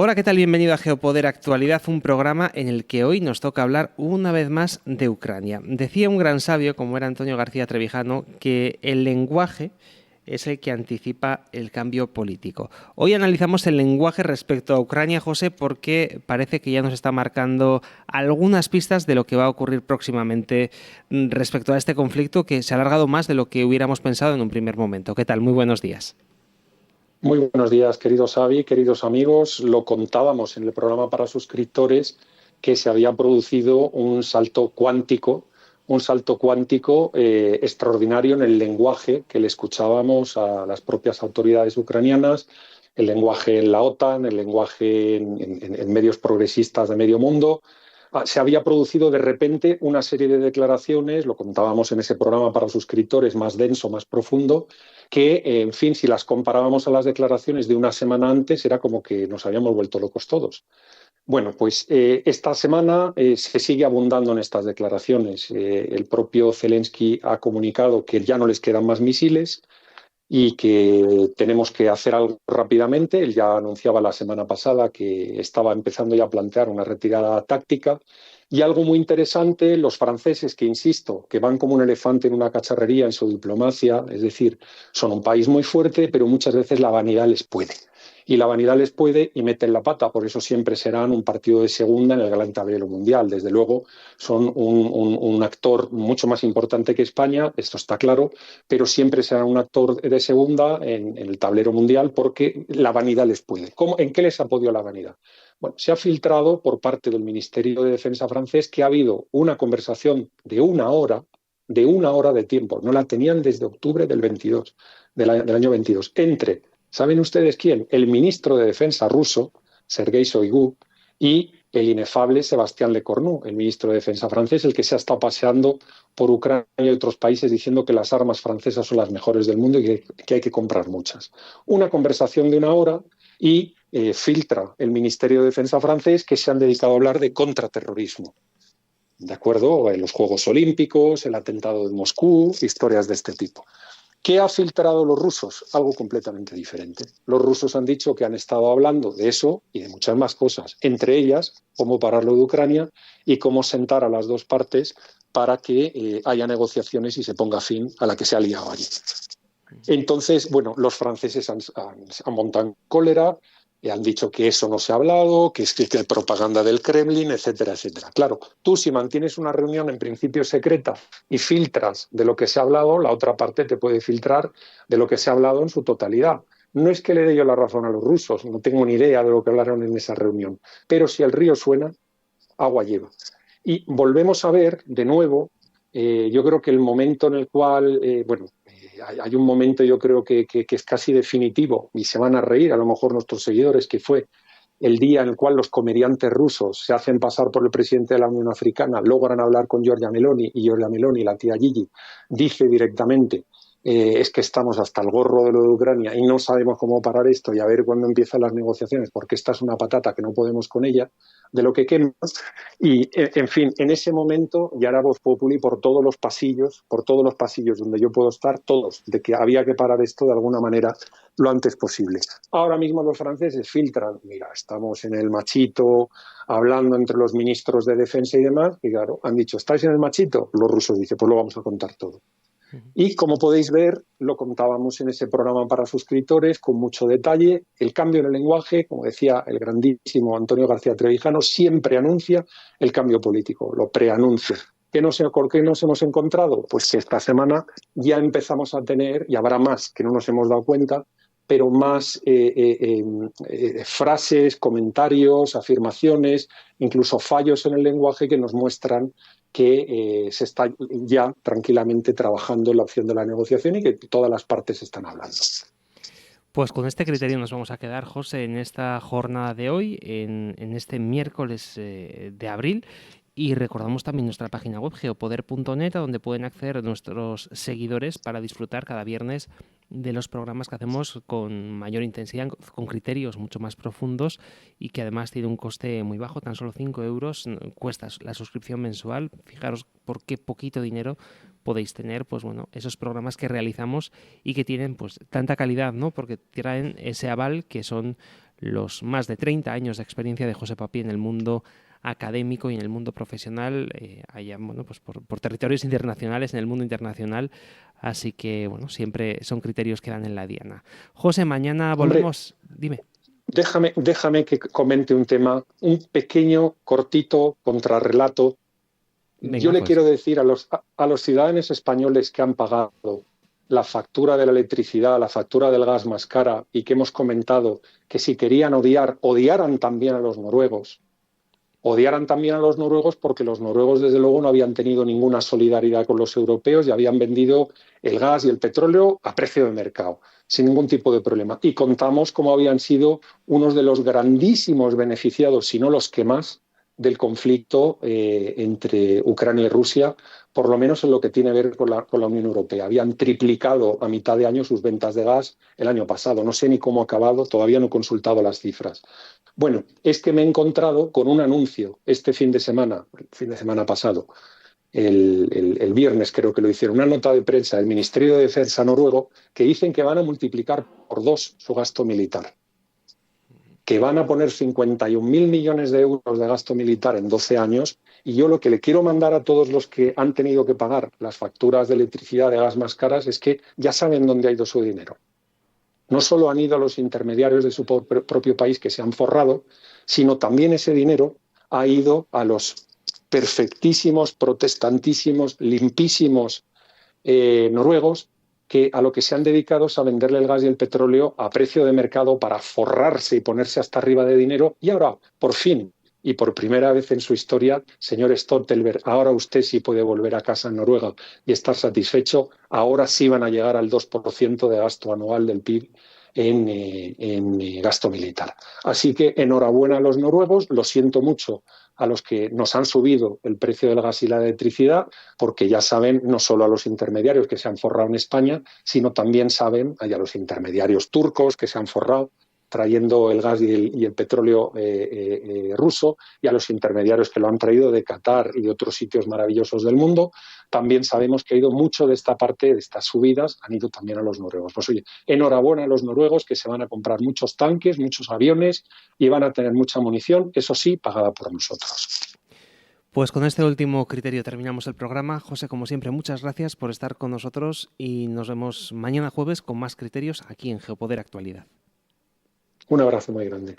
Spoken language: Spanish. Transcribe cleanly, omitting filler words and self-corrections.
Hola, ¿qué tal? Bienvenido a Geopoder Actualidad, un programa en el que hoy nos toca hablar una vez más de Ucrania. Decía un gran sabio, como era Antonio García Trevijano, que el lenguaje es el que anticipa el cambio político. Hoy analizamos el lenguaje respecto a Ucrania, José, porque parece que ya nos está marcando algunas pistas de lo que va a ocurrir próximamente respecto a este conflicto que se ha alargado más de lo que hubiéramos pensado en un primer momento. ¿Qué tal? Muy buenos días. Muy buenos días, queridos Xavi, queridos amigos. Lo contábamos en el programa para suscriptores que se había producido un salto cuántico extraordinario en el lenguaje que le escuchábamos a las propias autoridades ucranianas, el lenguaje en la OTAN, el lenguaje en medios progresistas de medio mundo. Se había producido de repente una serie de declaraciones, lo contábamos en ese programa para suscriptores, más denso, más profundo, que, en fin, si las comparábamos a las declaraciones de una semana antes, era como que nos habíamos vuelto locos todos. Bueno, pues esta semana se sigue abundando en estas declaraciones. El propio Zelensky ha comunicado que ya no les quedan más misiles y que tenemos que hacer algo rápidamente. Él ya anunciaba la semana pasada que estaba empezando ya a plantear una retirada táctica. Y algo muy interesante, los franceses, que insisto, que van como un elefante en una cacharrería en su diplomacia, es decir, son un país muy fuerte, pero muchas veces la vanidad les puede. Y la vanidad les puede y meten la pata, por eso siempre serán un partido de segunda en el gran tablero mundial. Desde luego son un actor mucho más importante que España, esto está claro, pero siempre serán un actor de segunda en el tablero mundial porque la vanidad les puede. ¿En qué les ha podido la vanidad? Bueno, se ha filtrado por parte del Ministerio de Defensa francés que ha habido una conversación de una hora de tiempo, no la tenían desde octubre del 22, del año 22, entre, ¿saben ustedes quién? El ministro de Defensa ruso, Sergei Shoigu, y el inefable Sébastien Lecornu, el ministro de Defensa francés, el que se ha estado paseando por Ucrania y otros países diciendo que las armas francesas son las mejores del mundo y que hay que comprar muchas. Una conversación de una hora y filtra el Ministerio de Defensa francés que se han dedicado a hablar de contraterrorismo. ¿De acuerdo? Los Juegos Olímpicos, el atentado de Moscú, historias de este tipo. ¿Qué ha filtrado los rusos? Algo completamente diferente. Los rusos han dicho que han estado hablando de eso y de muchas más cosas, entre ellas cómo parar lo de Ucrania y cómo sentar a las dos partes para que haya negociaciones y se ponga fin a la que se ha liado allí. Entonces, bueno, los franceses han montado en cólera, han dicho que eso no se ha hablado, que es propaganda del Kremlin, etcétera, etcétera. Claro, tú si mantienes una reunión en principio secreta y filtras de lo que se ha hablado, la otra parte te puede filtrar de lo que se ha hablado en su totalidad. No es que le dé yo la razón a los rusos, no tengo ni idea de lo que hablaron en esa reunión, pero si el río suena, agua lleva. Y volvemos a ver de nuevo, yo creo que el momento en el cual, hay un momento yo creo que es casi definitivo y se van a reír a lo mejor nuestros seguidores, que fue el día en el cual los comediantes rusos se hacen pasar por el presidente de la Unión Africana, logran hablar con Giorgia Meloni y Giorgia Meloni, la tía Gigi, dice directamente es que estamos hasta el gorro de lo de Ucrania y no sabemos cómo parar esto y a ver cuándo empiezan las negociaciones porque esta es una patata que no podemos con ella, de lo que quema. Y, en fin, en ese momento ya era voz populi por todos los pasillos donde yo puedo estar, todos, de que había que parar esto de alguna manera lo antes posible. Ahora mismo los franceses filtran, mira, estamos en el machito, hablando entre los ministros de defensa y demás, y claro, han dicho, ¿estáis en el machito? Los rusos dicen, pues lo vamos a contar todo. Y como podéis ver, lo contábamos en ese programa para suscriptores con mucho detalle. El cambio en el lenguaje, como decía el grandísimo Antonio García Trevijano, siempre anuncia el cambio político, lo preanuncia. ¿Por qué nos hemos encontrado? Pues que esta semana ya empezamos a tener, y habrá más que no nos hemos dado cuenta, pero más frases, comentarios, afirmaciones, incluso fallos en el lenguaje que nos muestran que se está ya tranquilamente trabajando en la opción de la negociación y que todas las partes están hablando. Pues con este criterio nos vamos a quedar, José, en esta jornada de hoy, en este miércoles de abril. Y recordamos también nuestra página web, geopoder.net, a donde pueden acceder nuestros seguidores para disfrutar cada viernes de los programas que hacemos con mayor intensidad, con criterios mucho más profundos y que además tiene un coste muy bajo, tan solo 5 euros cuesta la suscripción mensual. Fijaros por qué poquito dinero podéis tener, pues bueno, esos programas que realizamos y que tienen pues tanta calidad, ¿no? Porque traen ese aval que son los más de 30 años de experiencia de José Papí en el mundo académico y en el mundo profesional, allá, bueno, pues por territorios internacionales, en el mundo internacional. Así que, bueno, siempre son criterios que dan en la diana. José, mañana Hombre, volvemos. Dime. déjame que comente un tema, un pequeño, cortito contrarrelato. Yo Venga, le pues. quiero decir a los ciudadanos españoles que han pagado la factura de la electricidad, la factura del gas más cara y que hemos comentado que si querían odiar, odiaran también a los noruegos. Odiaran también a los noruegos porque los noruegos, desde luego, no habían tenido ninguna solidaridad con los europeos y habían vendido el gas y el petróleo a precio de mercado, sin ningún tipo de problema. Y contamos cómo habían sido unos de los grandísimos beneficiados, si no los que más, del conflicto entre Ucrania y Rusia, por lo menos en lo que tiene que ver con la Unión Europea. Habían triplicado a mitad de año sus ventas de gas el año pasado. No sé ni cómo ha acabado, todavía no he consultado las cifras. Bueno, es que me he encontrado con un anuncio este fin de semana, el fin de semana pasado, el viernes creo que lo hicieron, una nota de prensa del Ministerio de Defensa noruego que dicen que van a multiplicar por 2 su gasto militar, que van a poner 51.000 millones de euros de gasto militar en 12 años. Y yo lo que le quiero mandar a todos los que han tenido que pagar las facturas de electricidad, de gas más caras, es que ya saben dónde ha ido su dinero. No solo han ido a los intermediarios de su propio país que se han forrado, sino también ese dinero ha ido a los perfectísimos, protestantísimos, limpísimos noruegos que a lo que se han dedicado es a venderle el gas y el petróleo a precio de mercado para forrarse y ponerse hasta arriba de dinero. Y ahora, por fin, y por primera vez en su historia, señor Stoltenberg, ahora usted sí puede volver a casa en Noruega y estar satisfecho. Ahora sí van a llegar al 2% de gasto anual del PIB en gasto militar. Así que enhorabuena a los noruegos, lo siento mucho a los que nos han subido el precio del gas y la electricidad, porque ya saben, no solo a los intermediarios que se han forrado en España, sino también saben a los intermediarios turcos que se han forrado trayendo el gas y el petróleo ruso, y a los intermediarios que lo han traído de Qatar y de otros sitios maravillosos del mundo. También sabemos que ha ido mucho de esta parte, de estas subidas, han ido también a los noruegos. Pues oye, enhorabuena a los noruegos, que se van a comprar muchos tanques, muchos aviones y van a tener mucha munición, eso sí, pagada por nosotros. Pues con este último criterio terminamos el programa. José, como siempre, muchas gracias por estar con nosotros y nos vemos mañana jueves con más criterios aquí en Geopoder Actualidad. Un abrazo muy grande.